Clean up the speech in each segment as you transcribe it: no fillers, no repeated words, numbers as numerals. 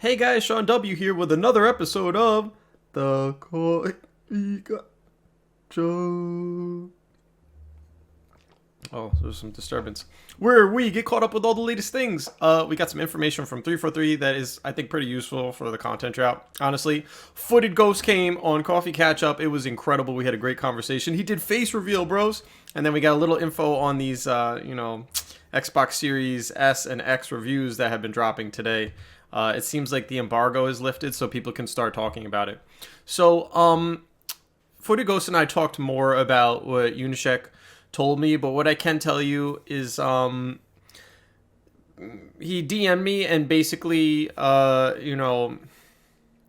Hey guys, Sean W here with another episode of the Coffee Show. Oh, there's some disturbance. Where we get caught up with all the latest things. We got some information from 343 that is, I think, pretty useful for the content drought. Honestly, FootedGhost came on Coffee Catch Up. It was incredible. We had a great conversation. He did face reveal, bros, and then we got a little info on these, Xbox Series S and X reviews that have been dropping today. It seems like the embargo is lifted, so people can start talking about it. So, FootedGhost and I talked more about what Unishek told me, but what I can tell you is he DM'd me and basically, one of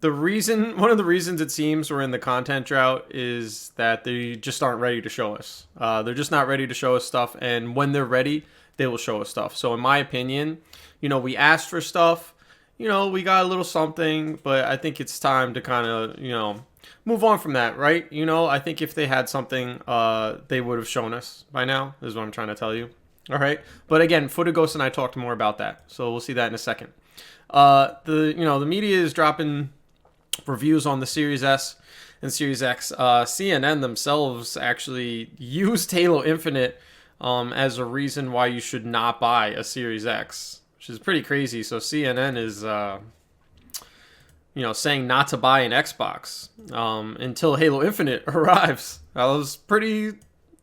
the reasons it seems we're in the content drought is that they just aren't ready to show us. They're just not ready to show us stuff, and when they're ready, they will show us stuff. So in my opinion, we asked for stuff. We got a little something, but I think it's time to kind of, move on from that, right? I think if they had something, they would have shown us by now, is what I'm trying to tell you. All right. But again, FootedGhost and I talked more about that. So we'll see that in a second. The media is dropping reviews on the Series S and Series X. CNN themselves actually used Halo Infinite as a reason why you should not buy a Series X, which is pretty crazy. So CNN is, saying not to buy an Xbox until Halo Infinite arrives. That was pretty,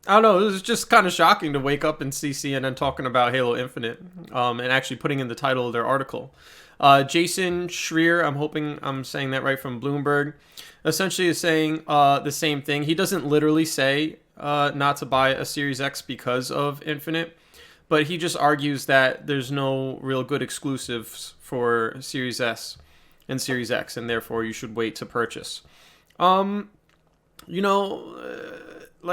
I don't know, it was just kind of shocking to wake up and see CNN talking about Halo Infinite and actually putting in the title of their article. Jason Schreier, I'm hoping I'm saying that right, from Bloomberg, essentially is saying the same thing. He doesn't literally say not to buy a Series X because of Infinite, but he just argues that there's no real good exclusives for Series S and Series X, and therefore you should wait to purchase. Like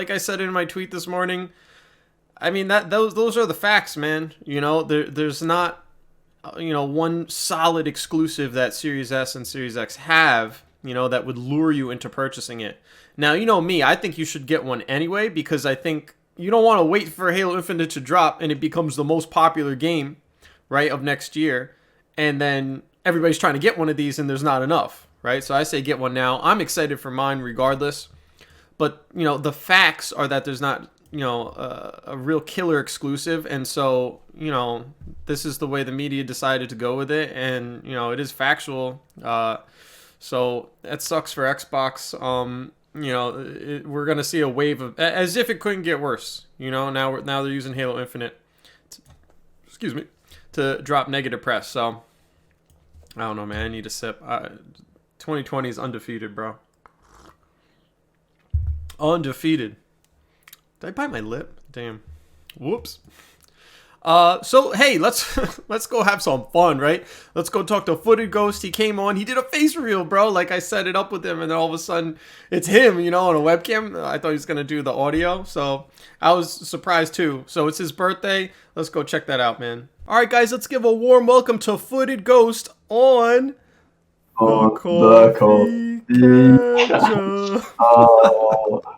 I said in my tweet this morning, I mean those are the facts, man. There's not one solid exclusive that Series S and Series X have, that would lure you into purchasing it. Now, me, I think you should get one anyway, because I think you don't want to wait for Halo Infinite to drop and it becomes the most popular game, right, of next year, and then everybody's trying to get one of these and there's not enough, right? So I say get one now. I'm excited for mine regardless, but the facts are that there's not a real killer exclusive, and so this is the way the media decided to go with it, and it is factual. So that sucks for Xbox. We're gonna see a wave of, as if it couldn't get worse. Now they're using Halo Infinite, to drop negative press. So I don't know, man. I need a sip. 2020 is undefeated, bro. Undefeated. Did I bite my lip? Damn. Whoops. So hey, let's go have some fun, right? Let's go talk to FootedGhost. He came on. He did a face reveal, bro. Like, I set it up with him, and then all of a sudden it's him, on a webcam. I thought he was gonna do the audio, so I was surprised too. So it's his birthday. Let's go check that out, man. All right, guys, let's give a warm welcome to FootedGhost on the Coffee Catch Up.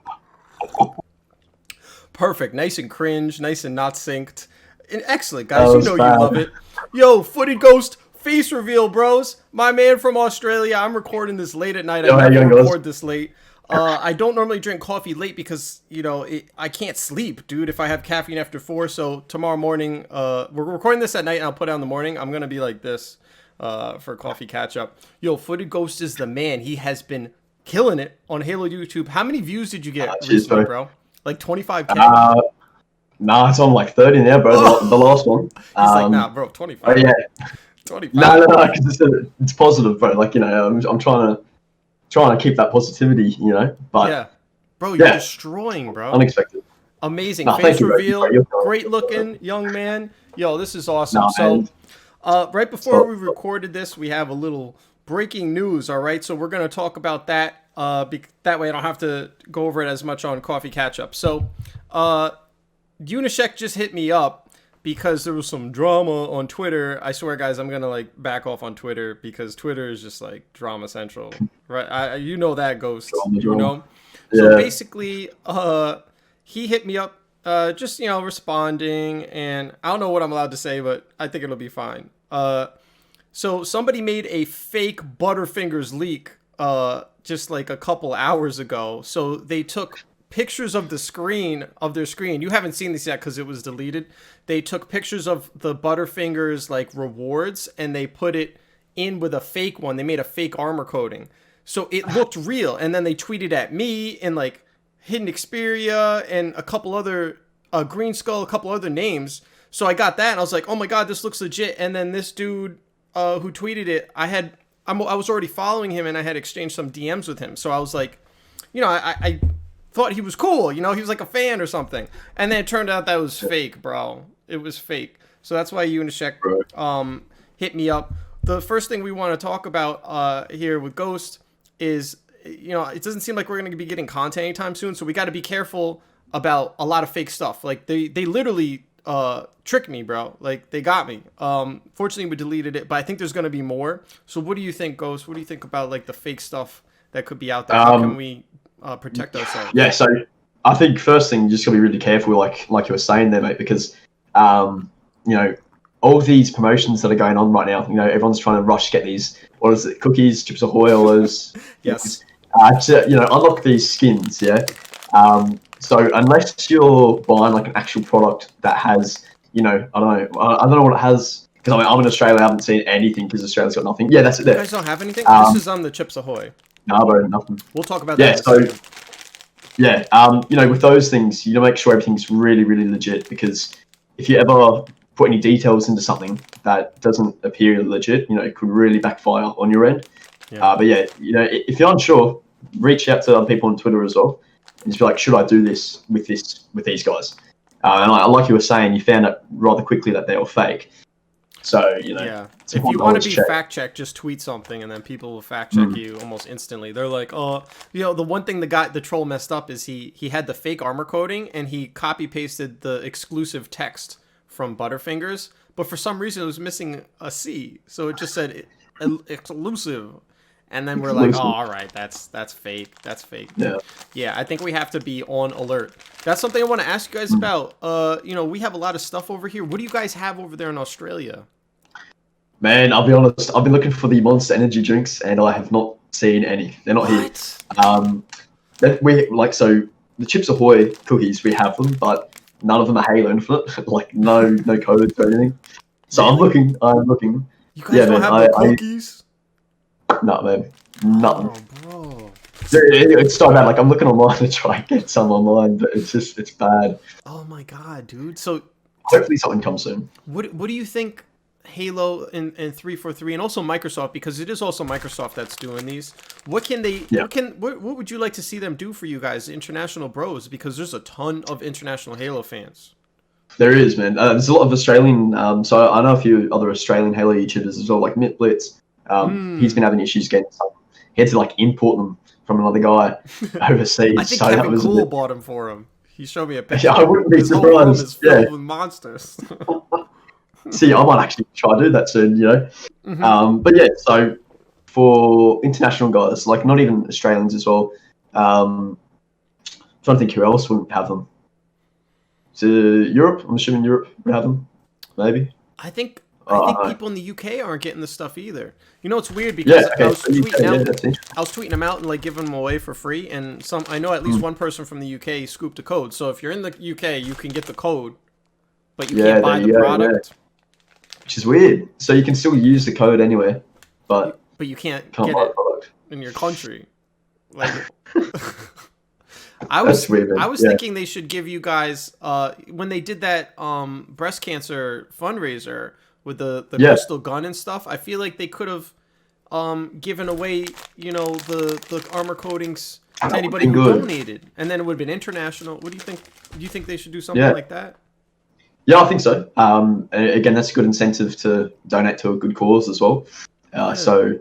Perfect. Nice and cringe. Nice and not synced. And excellent, guys. You love it. Yo, FootedGhost face reveal, bros. My man from Australia. I'm recording this late at night. I never record this late. I don't normally drink coffee late because, I can't sleep, dude, if I have caffeine after 4. So tomorrow morning, we're recording this at night and I'll put it out in the morning. I'm going to be like this for coffee catch up. Yo, FootedGhost is the man. He has been killing it on Halo YouTube. How many views did you get recently, bro? Like 25K? Nah, it's on like 30 now, bro. Oh. The last one. He's like, nah, bro, 25. Oh, yeah. 25. No, because it's positive, bro. Like, I'm trying to keep that positivity, But yeah, bro, you're destroying, bro. Unexpected. Amazing face reveal. Great looking young man. Yo, this is awesome. Right before we recorded this, we have a little breaking news. All right, so we're gonna talk about that. That way I don't have to go over it as much on Coffee Catch Up. So, Unishek just hit me up because there was some drama on Twitter. I swear, guys, I'm gonna back off on Twitter because Twitter is just drama central, right? That, Ghost. Yeah. So basically, he hit me up, just responding, and I don't know what I'm allowed to say, but I think it'll be fine. So somebody made a fake Butterfingers leak just like a couple hours ago. So they took pictures of their screen. You haven't seen this yet because it was deleted. They took pictures of the Butterfingers like rewards and they put it in with a fake one. They made a fake armor coating. So it looked real. And then they tweeted at me and like Hidden Xperia and a couple other Green Skull, a couple other names. So I got that and I was like, oh my God, this looks legit. And then this dude who tweeted it, I was already following him and I had exchanged some DMs with him. So I was like, I thought he was cool. He was like a fan or something. And then it turned out that was fake, bro. It was fake. So that's why Unisec hit me up. The first thing we want to talk about here with Ghost is, it doesn't seem like we're going to be getting content anytime soon. So we got to be careful about a lot of fake stuff. Like they literally tricked me, bro. Like they got me. Fortunately we deleted it, but I think there's going to be more. So what do you think, Ghost? What do you think about like the fake stuff that could be out there? How can we protect ourselves? Yeah, so I think first thing, you just gotta be really careful, like you were saying there, mate, because all of these promotions that are going on right now, everyone's trying to rush to get these, what is it, cookies, Chips Ahoy, all those yes. to unlock these skins, yeah. So unless you're buying like an actual product that has, I don't know what it has, because I'm in Australia, I haven't seen anything because Australia's got nothing. Yeah, that's it there. You guys don't have anything? This is on the Chips Ahoy. No, bro, nothing. We'll talk about that. With those things, you make sure everything's really, really legit, because if you ever put any details into something that doesn't appear legit, it could really backfire on your end. Yeah. If you're unsure, reach out to other people on Twitter as well, and just be like, should I do this with these guys? And like you were saying, you found out rather quickly that they were fake. So, yeah. If you want to be fact checked, just tweet something and then people will fact check you almost instantly. They're like, the one thing the troll messed up is he had the fake armor coating and he copy pasted the exclusive text from Butterfingers, but for some reason it was missing a C. So it just said exclusive. And then we're like, all right, that's fake. That's fake. Yeah. Yeah, I think we have to be on alert. That's something I want to ask you guys about. We have a lot of stuff over here. What do you guys have over there in Australia? Man, I'll be honest. I've been looking for the Monster Energy drinks, and I have not seen any. They're not here. The Chips Ahoy cookies, we have them, but none of them are Halo Infinite. Like no codes or anything. So really? I'm looking. You guys don't have the cookies? No, man. Nothing. Oh, bro. It's so bad. Like, I'm looking online to try and get some online, but it's bad. Oh my god, dude. So hopefully something comes soon. What do you think Halo and 343 and also Microsoft, because it is also Microsoft that's doing these. What can they what would you like to see them do for you guys, international bros, because there's a ton of international Halo fans. There is, man. There's a lot of Australian so I know a few other Australian Halo YouTubers as well, like Mitblitz. He's been having issues getting some. He had to like import them from another guy overseas. I think Kevin Cool bought them for him. He showed me a picture. Yeah, I wouldn't be surprised. Whole room is filled with monsters. See, I might actually try to do that soon, But yeah, so for international guys, like not even Australians as well, I'm trying to think who else wouldn't have them. So Europe, I'm assuming Europe would have them, maybe. I think people in the UK aren't getting this stuff either. You know, it's weird because I was tweeting them out and like giving them away for free, and I know at least one person from the UK scooped a code. So if you're in the UK, you can get the code, but you can't buy the product. Yeah. Which is weird. So you can still use the code anywhere, but you can't get it in your country. Like, I was thinking they should give you guys when they did that breast cancer fundraiser with the crystal gun and stuff. I feel like they could have given away the armor coatings to anybody who donated, and then it would have been international. What do you think? Do you think they should do something like that? Yeah, I think so. Again, that's a good incentive to donate to a good cause as well. So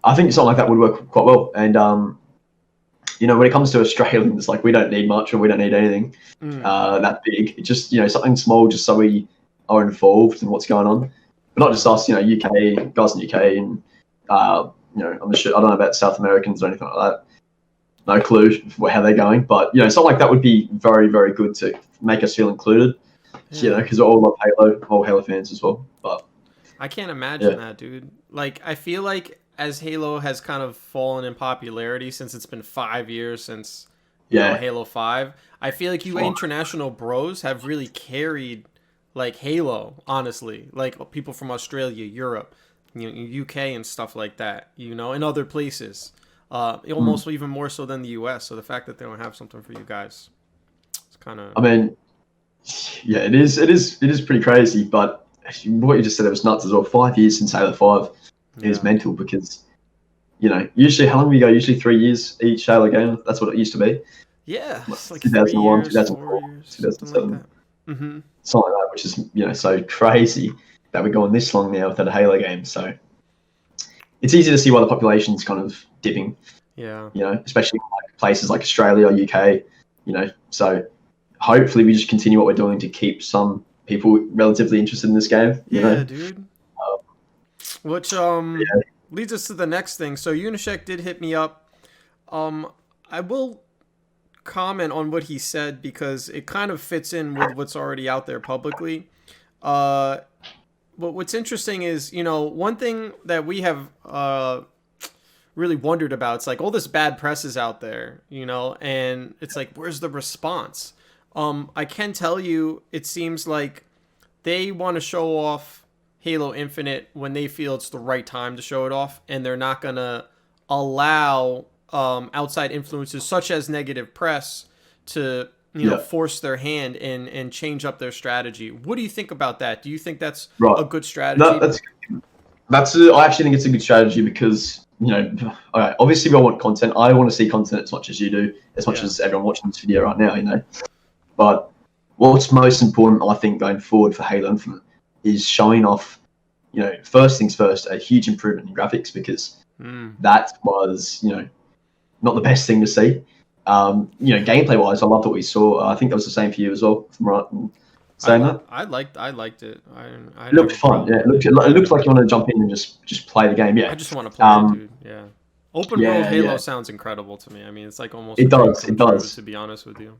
I think something like that would work quite well. And, when it comes to Australians, like we don't need much or we don't need anything that big. It's just, something small just so we are involved in what's going on. But not just us, UK, guys in the UK and, I don't know about South Americans or anything like that. No clue how they're going. But, something like that would be very, very good to make us feel included. Because we all love Halo, all Halo fans as well. But I can't imagine Yeah, that, dude. Like, I feel like as Halo has kind of fallen in popularity since it's been 5 years since, yeah, Halo 5, I feel like you fine. international bros have really carried, like, Halo, honestly. Like, people from Australia, Europe, UK and stuff like that, in other places. Mm. Almost even more so than the US. So the fact that they don't have something for you guys, it's kind of, I mean, yeah, it is pretty crazy. But what you just said, it was nuts as well. 5 years since Halo 5 is yeah. mental because usually how long do we go? Usually 3 years each Halo game. That's what it used to be. Yeah, What, it's like 2001, 3 years, 2004, 4 years, something like 2007, that. Mm-hmm. something like that, which is so crazy that we're going this long now without a Halo game. So it's easy to see why the population's kind of dipping. Yeah. Especially in like places like Australia, UK. So hopefully we just continue what we're doing to keep some people relatively interested in this game. Yeah, dude. Uh, Which yeah, leads us to the next thing. So Unishek did hit me up. I will comment on what he said because it kind of fits in with what's already out there publicly. Uh, but what's interesting is, one thing that we have really wondered about. It's like all this bad press is out there, and it's like, where's the response? I can tell you, it seems like they want to show off Halo Infinite when they feel it's the right time to show it off, and they're not gonna allow outside influences such as negative press to yeah, force their hand and change up their strategy. What do you think about that? Do you think that's right. a good No, strategy? I actually think it's a good strategy because all right, obviously we all want content. I want to see content as much as you do, as much Yeah. as everyone watching this video right now. But what's most important, I think, going forward for Halo Infinite is showing off. First things first, a huge improvement in graphics because Mm. that was not the best thing to see. Gameplay wise, I loved what we saw. I think that was the same for you as well. If I'm right in saying that. I liked it. I It didn't have looked a fun. problem Yeah, with it. it Yeah. looked like you want to jump in and just play the game. I Yeah. just want to play it, Um, dude. Yeah. Open world yeah, Halo yeah. sounds incredible to me. I mean, it's like almost a It dream does. come It true, does. to be honest with you.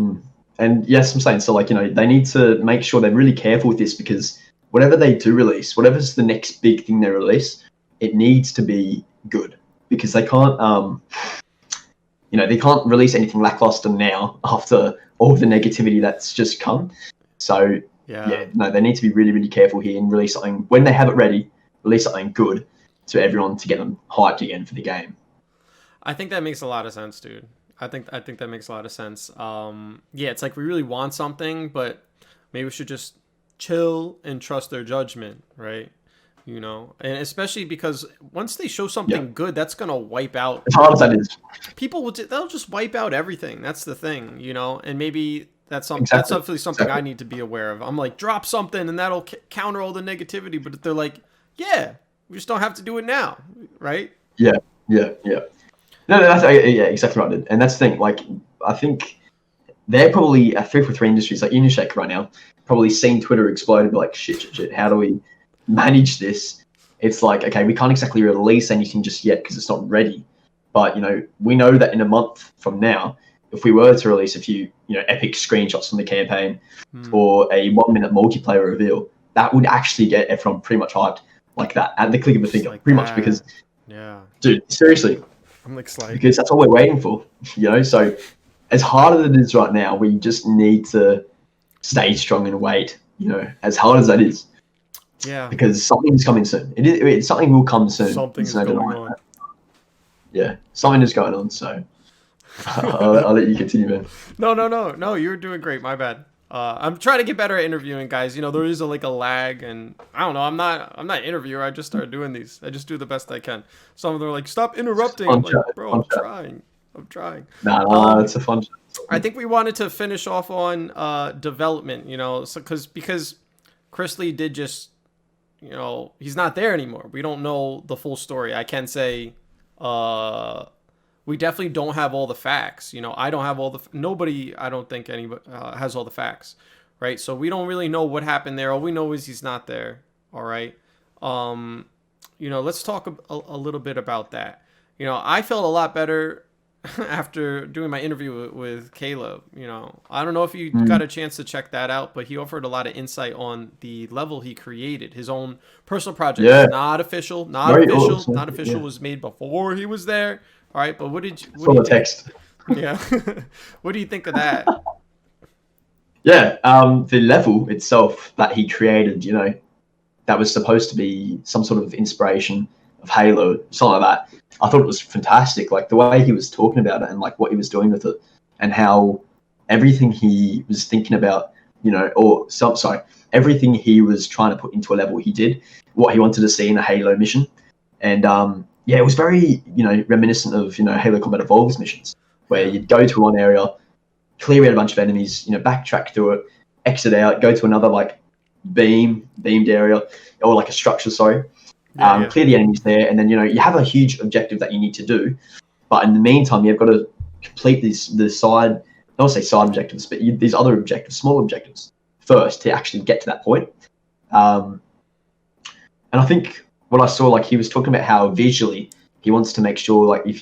Mm. And yes, I'm saying so. Like they need to make sure they're really careful with this because whatever they do release, whatever's the next big thing they release, it needs to be good because they can't. They can't release anything lackluster now after all the negativity that's just come. So Yeah. yeah, no, they need to be really, really careful here and release something when they have it ready. Release something good to everyone to get them hyped again for the game. I think that makes a lot of sense, dude. I think that makes a lot of sense. Yeah, it's like we really want something, but maybe we should just chill and trust their judgment, right? And especially because once they show Yeah, something good, that's gonna wipe out as hard as that is, people. They'll just wipe out everything. That's the thing, and maybe that's exactly, definitely something I exactly. need to be aware of. I'm like, drop something and that'll counter all the negativity. But they're like, yeah, we just don't have to do it now, right? Yeah, yeah, yeah. No, that's yeah, exactly right. And that's the thing. Like, I think they're probably at 343 Industries, like Unishek right now, probably seeing Twitter explode and be like, shit, shit, shit. How do we manage this? It's like, okay, we can't exactly release anything just yet because it's not ready. But we know that in a month from now, if we were to release a few, epic screenshots from the campaign Hmm. or a 1 minute multiplayer reveal, that would actually get everyone pretty much hyped like that at the click of a Just finger, like pretty much. Because, that. Yeah. dude, seriously, I'm like, because that's all we're waiting for. So as hard as it is right now, we just need to stay strong and wait. As hard as that is, yeah, because something's coming soon. Something will come soon. something There's is no going denying on. that. Yeah, something is going on. So I'll let you continue, man. No, no, no, no. You're doing great. My bad. I'm trying to get better at interviewing guys. There is a lag, and I don't know. I'm not an interviewer. I just started doing these. I just do the best I can. Some of them are like, stop interrupting. I'm Fun like, chat. bro, Fun I'm chat. trying. I'm trying. Nah, nah, Um, it's a fun chat. I think we wanted to finish off on development. So because Chris Lee did just, he's not there anymore. We don't know the full story. I can say, we definitely don't have all the facts. I don't have all the nobody. I don't think anybody has all the facts, right? So we don't really know what happened there. All we know is he's not there. All right. Let's talk a little bit about that. I felt a lot better after doing my interview with Caleb. You know, I don't know if you got a chance to check that out, but he offered a lot of insight on the level he created, his own personal project. Yeah, Not official, very awesome. not official. Yeah, Was made before he was there. All right, but what saw do the you think? text. Yeah, what do you think of that? Yeah, the level itself that he created, that was supposed to be some sort of inspiration of Halo, something like that. I thought it was fantastic, like the way he was talking about it and like what he was doing with it, and how everything he was thinking about, everything he was trying to put into a level, he did what he wanted to see in a Halo mission, and yeah, it was very reminiscent of Halo Combat Evolved's missions, where Yeah, you'd go to one area, clear out a bunch of enemies, backtrack through it, exit out, go to another like beamed area, or like a structure, sorry. yeah. Clear the enemies there, and then you have a huge objective that you need to do. But in the meantime, you've got to complete the side, I don't say side objectives, but these other objectives, small objectives, first to actually get to that point. And I think what I saw, like he was talking about how visually he wants to make sure, like if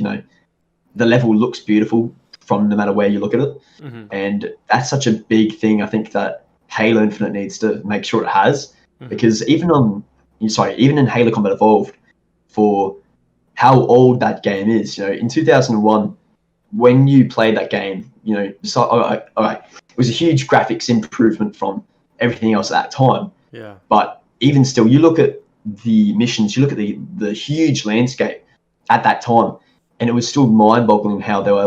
the level looks beautiful from no matter where you look at it, Mm-hmm. and that's such a big thing. I think that Halo Infinite needs to make sure it has, Mm-hmm. because even in Halo Combat Evolved, for how old that game is, in 2001, when you played that game, all right, it was a huge graphics improvement from everything else at that time. Yeah, But even still, you look at the missions, you look at the huge landscape at that time, and it was still mind-boggling how they were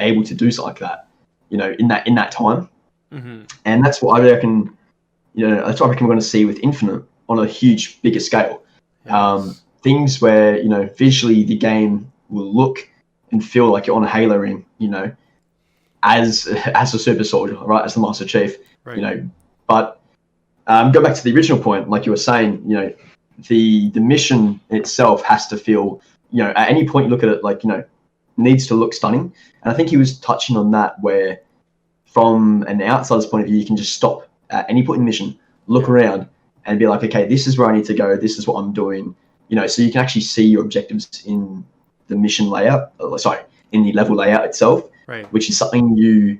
able to do something like that, in that time. mm-hmm. And that's what I reckon. That's what I reckon we're going to see with Infinite on a huge, bigger scale. Yes. Things where visually the game will look and feel like you're on a Halo ring, as a super soldier, right, as the Master Chief, Right. But go back to the original point, like you were saying, the mission itself has to feel, at any point you look at it, like needs to look stunning. And I think he was touching on that, where from an outsider's point of view, you can just stop at any point in the mission, look around, and be like, okay, this is where I need to go. This is what I'm doing. So you can actually see your objectives in the mission layout. In the level layout itself, Right. which is something you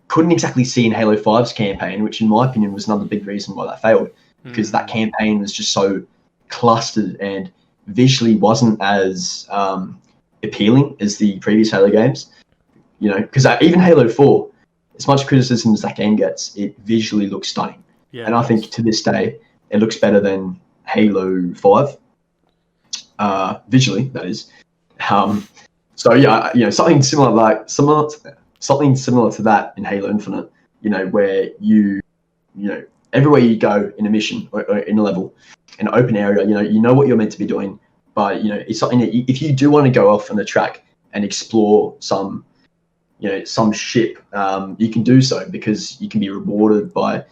couldn't exactly see in Halo 5's campaign, which in my opinion was another big reason why that failed, because that campaign was just so clustered and visually wasn't as appealing as the previous Halo games. Because even Halo 4, as much criticism as that game gets, it visually looks stunning. Yeah. And I think to this day, it looks better than Halo 5, visually, that is. So yeah, something similar to that in Halo Infinite, where everywhere you go in a mission or in a level, in an open area, you know what you're meant to be doing, but it's something that if you do want to go off on the track and explore some ship, you can do so, because you can be rewarded by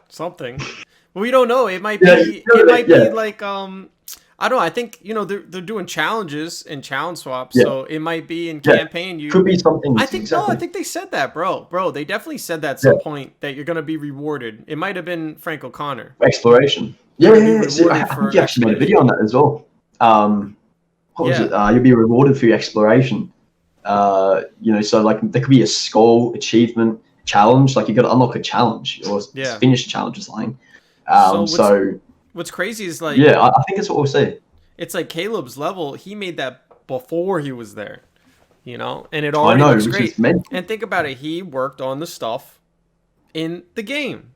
Something. Well, we don't know. It might yeah, be. It might be like I don't know. I think they're doing challenges and challenge swaps, yeah, so it might be in yeah. campaign. Could be something. I think no. I exactly. think they said that, bro. Bro, they definitely said that at Yeah. some point that you're gonna be rewarded. It might have been Frank O'Connor. Exploration. You're Yeah, gonna be yeah, yeah. So rewarded I for think you actually made a video on that as well. What was Yeah. it? You'll be rewarded for your exploration. So like there could be a skull achievement challenge. Like you got to unlock a challenge or Yeah. finish a challenge or something. So what's crazy is like yeah, I think that's what we'll see. it's like Caleb's level. He made that before he was there, and it I already know, looks which great. is mental. And think about it. He worked on the stuff in the game.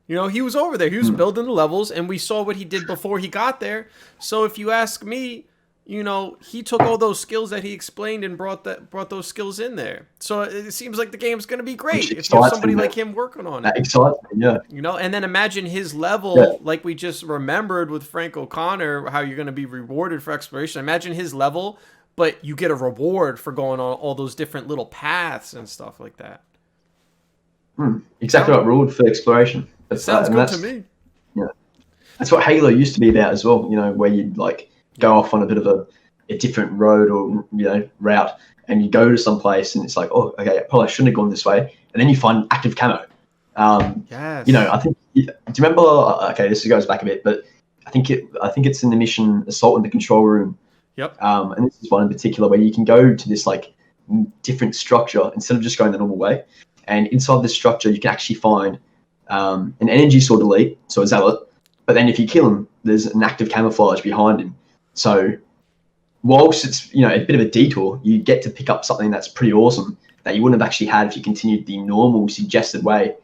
He was over there. He was building the levels, and we saw what he did before he got there. So if you ask me, he took all those skills that he explained and brought those skills in there. So it seems like the game's going to be great if you have somebody like him working on That it. excites me, yeah. And then imagine his level, Yeah. like we just remembered with Frank O'Connor, how you're going to be rewarded for exploration. Imagine his level, but you get a reward for going on all those different little paths and stuff like that. Exactly right, ruled for exploration. Sounds good to me. Yeah, that's what Halo used to be about as well. Where you'd like go off on a bit of a different road or route, and you go to some place, and it's like, oh, okay, probably I shouldn't have gone this way, and then you find active camo. Yes. I think. Do you remember? Okay, this goes back a bit, but I think it's in the mission Assault in the Control Room, Yep. And this is one in particular where you can go to this like different structure instead of just going the normal way. And inside this structure, you can actually find an energy sword elite, so a zealot. But then if you kill him, there's an active camouflage behind him. So whilst it's a bit of a detour, you get to pick up something that's pretty awesome that you wouldn't have actually had if you continued the normal suggested way.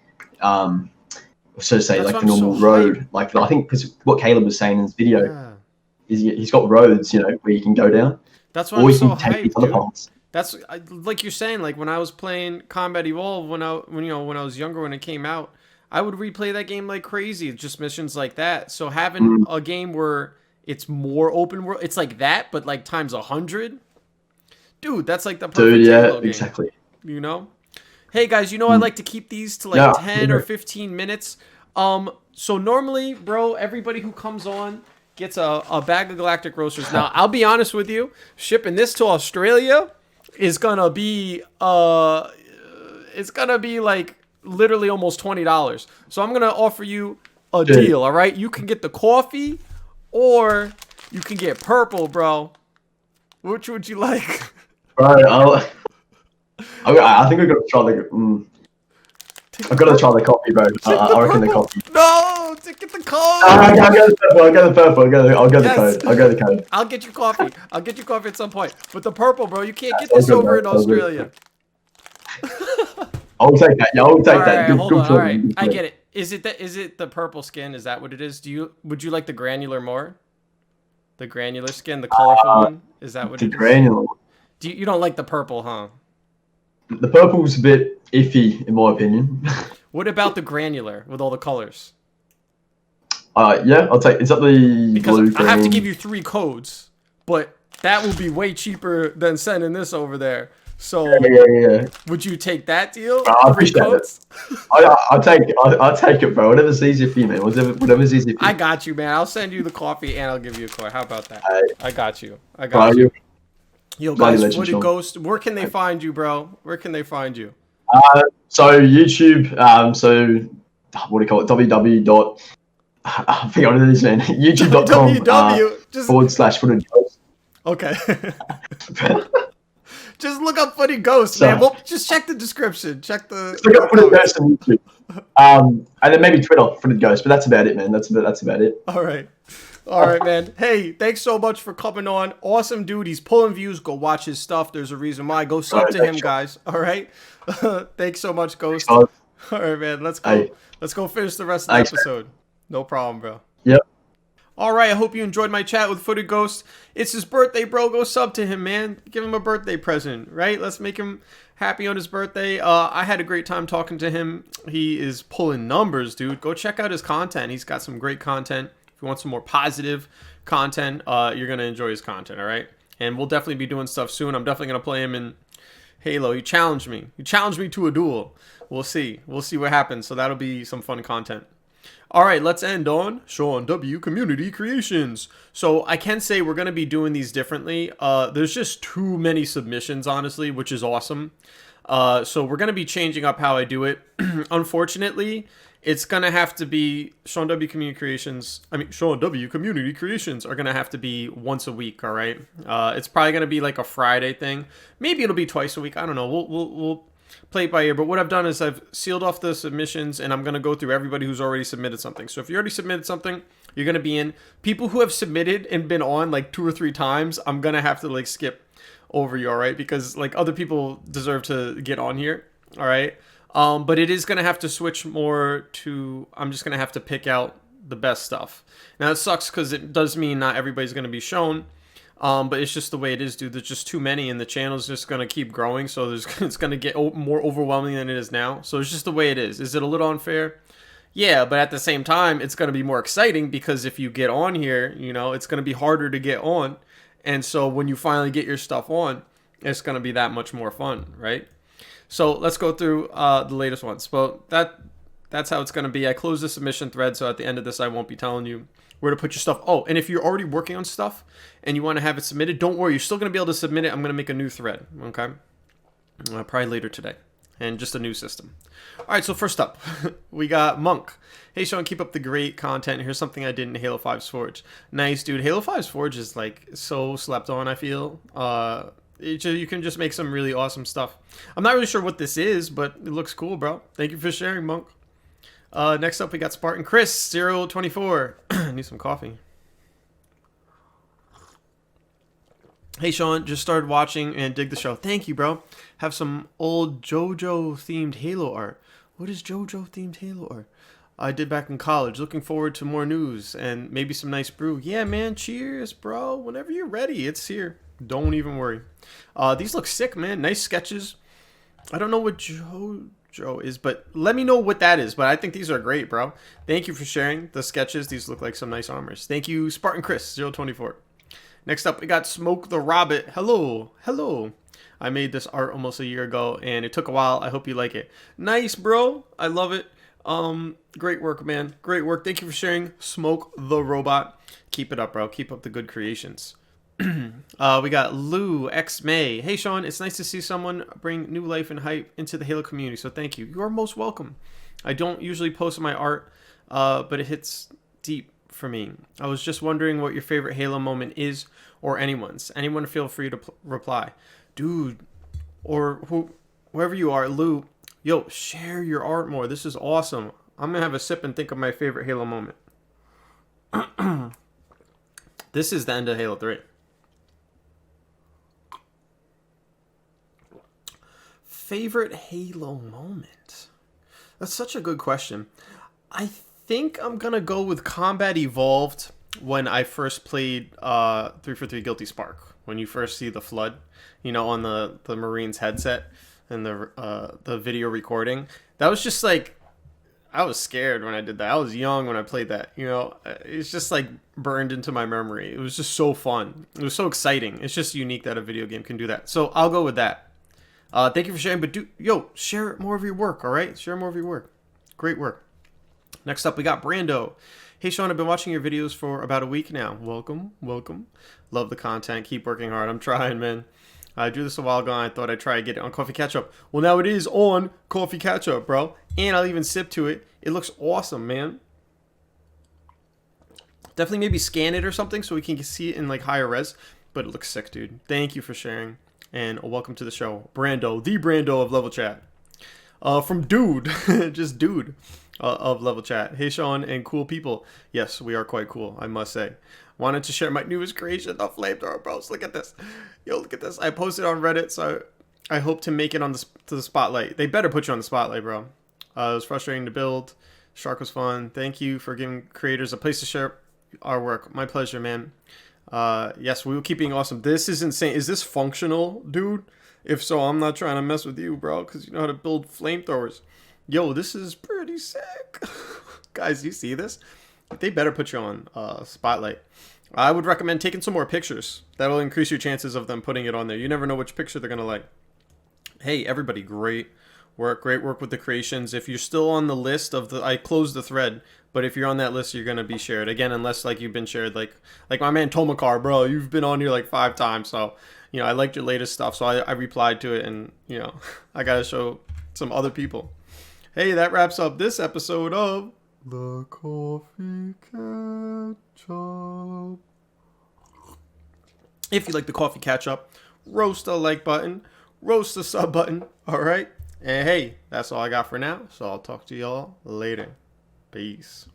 So to say, That's like why the I'm normal so road. hyped. Like I think because what Caleb was saying in his video Yeah. is he's got roads, where you can go down, That's why or I'm you so can take these hyped, other dude. paths. That's like you're saying. Like when I was playing Combat Evolve, when I was younger, when it came out, I would replay that game like crazy. Just missions like that. So having a game where it's more open world, it's like that, but like times 100. Dude, that's like the Dude, perfect yeah, Halo game. exactly. You know? Hey guys, I like to keep these to like Yeah, 10 or yeah. 15 minutes. So normally, bro, everybody who comes on gets a bag of Galactic Roasters. Now, I'll be honest with you, shipping this to Australia is gonna be it's gonna be like literally almost $20. So I'm gonna offer you a Dude. deal, all right? You can get the coffee or you can get purple, bro. Which would you like? Bro, I think I've got to try the. I've got to try the coffee, bro. I reckon the coffee. No, to get the code. I'll go the purple. I'll go the purple. I'll go the Yes. code. I'll go the code. I'll get you coffee. I'll get you coffee at some point. But the purple, bro, you can't get Sounds this good, over bro. in Sounds good. Australia. I'll take that. Yeah, I'll take All that. right, hold on. for All you, right, good I for get it. Is it the purple skin? Is that what it is? Would you like the granular more? The granular skin, the colorful one? Is that what The it is? granular. You don't like the purple, huh? The purple's a bit iffy, in my opinion. What about the granular with all the colors? Yeah, I'll take. Is that the Because blue? I have to green? give you 3 codes, but that will be way cheaper than sending this over there. So Yeah. would you take that deal? I 3 appreciate that. codes? I'll take it, bro. Whatever's easier for you, man. Whatever's easier for you. I got you, man. I'll send you the coffee and I'll give you a coin. How about that? Hey. I got you. I Bro, got you. you're Yo, bloody guys, legend, Footed Sean. Ghost, where can they find you, bro? Where can they find you? So YouTube. What do you call it? www. I forgot what it is, man. YouTube.com www. Just /FootedGhost. okay. Just look up Footed Ghost, man. Well, just check the description. Check the. Look up FootedGhost on YouTube. And then maybe Twitter, FootedGhost. But that's about it, man. That's about it. All right, man. Hey, thanks so much for coming on. Awesome dude. He's pulling views. Go watch his stuff. There's a reason why. Go sub to him, guys. All right. Thanks so much, Ghost. All right, man. Let's go. Hey. Let's go finish the rest of the episode. No problem, bro. Yep. All right. I hope you enjoyed my chat with Footed Ghost. It's his birthday, bro. Go sub to him, man. Give him a birthday present, right? Let's make him happy on his birthday. I had a great time talking to him. He is pulling numbers, dude. Go check out his content. He's got some great content. If you want some more positive content, you're going to enjoy his content, all right? And we'll definitely be doing stuff soon. I'm definitely going to play him in Halo. He challenged me. He challenged me to a duel. We'll see. We'll see what happens. So that'll be some fun content. All right, let's end on Sean W. Community Creations. So I can say we're going to be doing these differently. There's just too many submissions, honestly, which is awesome. So we're going to be changing up how I do it. Unfortunately, it's going to have to be Sean W. Community Creations. Sean W. Community Creations are going to have to be once a week, all right? It's probably going to be like a Friday thing. Maybe it'll be twice a week. I don't know. We'll play it by ear. But what I've done is I've sealed off the submissions, and I'm going to go through everybody who's already submitted something. So if you already submitted something, you're going to be in. People who have submitted and been on like 2 or 3 times, I'm going to have to like skip over you, all right? Because like other people deserve to get on here, all right? But it is going to have to switch more to, I'm just going to have to pick out the best stuff. Now it sucks because it does mean not everybody's going to be shown. But it's just the way it is, dude. There's just too many, and the channel's just going to keep growing. So it's going to get more overwhelming than it is now. So it's just the way it is. Is it a little unfair? Yeah, but at the same time, it's going to be more exciting because if you get on here, you know, it's going to be harder to get on. And so when you finally get your stuff on, it's going to be that much more fun, right? So let's go through the latest ones. Well, that's how it's going to be. I closed the submission thread, so at the end of this, I won't be telling you where to put your stuff. Oh, and if you're already working on stuff and you want to have it submitted, don't worry. You're still going to be able to submit it. I'm going to make a new thread, okay? Probably later today. and just a new system. All right, so first up, we got Monk. Hey, Sean, keep up the great content. Here's something I did in Halo 5's Forge. Nice, dude. Halo 5's Forge is like so slept on, I feel. You can just make some really awesome stuff. I'm not really sure what this is, but it looks cool, bro. Thank you for sharing, Monk. Next up, we got Spartan Chris, 024. Need some coffee. Hey, Sean, just started watching and dig the show. Thank you, bro. Have some old JoJo-themed Halo art. What is JoJo-themed Halo art? I did back in college. Looking forward to more news and maybe some nice brew. Yeah, man. Cheers, bro. Whenever you're ready, it's here. Don't even worry. These look sick, man. Nice sketches. I don't know what JoJo is, but let me know what that is. But I think these are great, bro. Thank you for sharing the sketches. These look like some nice armors. Thank you, Spartan Chris, 024. Next up, we got Smoke the Rabbit. Hello. Hello. I made this art almost a year ago, and it took a while. I hope you like it. Nice, bro. I love it. Great work, man. Great work. Thank you for sharing, Smoke the Robot. Keep it up, bro. Keep up the good creations. We got Lou X May. Hey, Sean, it's nice to see someone bring new life and hype into the Halo community, so thank you. You're most welcome. I don't usually post my art, but it hits deep for me. I was just wondering what your favorite Halo moment is, or anyone's. Anyone feel free to reply. Dude, or whoever you are, Lou, yo, share your art more. This is awesome. I'm going to have a sip and think of my favorite Halo moment. This is the end of Halo 3. Favorite Halo moment? That's such a good question. I think I'm going to go with Combat Evolved when I first played 343 Guilty Spark. When you first see the flood, you know, on the Marine's headset and the video recording. That was just like, I was scared when I did that. I was young when I played that, you know. It's just like burned into my memory. It was just so fun. It was so exciting. It's just unique that a video game can do that. So I'll go with that. Thank you for sharing, but share more of your work, all right? Share more of your work. Great work. Next up, we got Brando. Hey, Sean, I've been watching your videos for about a week now. Welcome, welcome. Love the content. Keep working hard. I'm trying, man. I drew this a while ago, and I thought I'd try to get it on Coffee Catch-Up. Well, now it is on Coffee Catch-Up, bro. And I'll even sip to it. It looks awesome, man. Definitely maybe scan it or something so we can see it in, like, higher res. But it looks sick, dude. Thank you for sharing. And welcome to the show. Brando, the Brando of Level Chat. From Dude, just Dude. Of Level Chat. Hey, Sean and cool people. Yes, we are quite cool, I must say. Wanted to share my newest creation, the flamethrower, bros. Look at this. Yo, look at this. I posted on Reddit, so I hope to make it on to the spotlight. They better put you on the spotlight, bro. It was frustrating to build. Shark was fun. Thank you for giving creators a place to share our work. My pleasure, man. Yes, we will keep being awesome. This is insane. Is this functional, dude? If so, I'm not trying to mess with you, bro, because you know how to build flamethrowers. Yo, this is pretty sick. Guys, you see this? They better put you on Spotlight. I would recommend taking some more pictures. That'll increase your chances of them putting it on there. You never know which picture they're going to like. Hey, everybody, great work with the creations. If you're still on the list of I closed the thread, but if you're on that list, you're going to be shared. Again, unless like you've been shared, like my man Tomakar, bro, you've been on here like 5 times. So, you know, I liked your latest stuff. So I replied to it and, you know, I got to show some other people. Hey, that wraps up this episode of The Coffee Catch-Up. If you like the Coffee Catch-Up, roast the like button, roast the sub button, all right? And hey, that's all I got for now, so I'll talk to y'all later. Peace.